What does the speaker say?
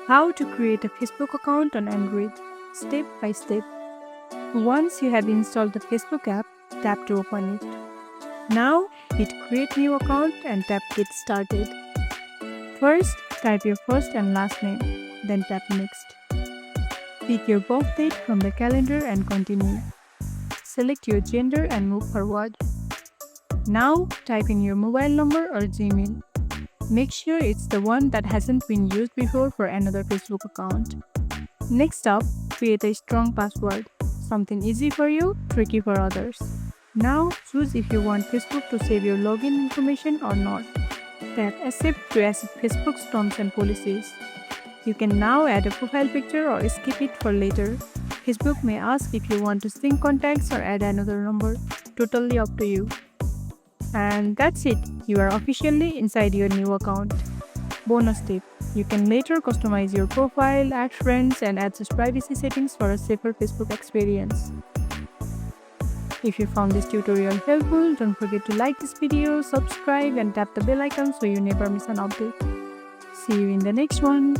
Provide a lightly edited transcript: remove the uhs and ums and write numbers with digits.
How to create a Facebook account on Android, step by step. Once you have installed the Facebook app, tap to open it. Now, hit create new account and tap get started. First, type your first and last name, then tap next. Pick your birth date from the calendar and continue. Select your gender and move forward. Now, type in your mobile number or Gmail. Make sure it's the one that hasn't been used before for another Facebook account. Next up, create a strong password. Something easy for you, tricky for others. Now, choose if you want Facebook to save your login information or not. Tap Accept to accept Facebook's terms and policies. You can now add a profile picture or skip it for later. Facebook may ask if you want to sync contacts or add another number. Totally up to you. And that's it. You are officially inside your new account. Bonus tip. You can later customize your profile, add friends, and adjust privacy settings for a safer Facebook experience. If you found this tutorial helpful, don't forget to like this video, subscribe, and tap the bell icon so you never miss an update. See you in the next one.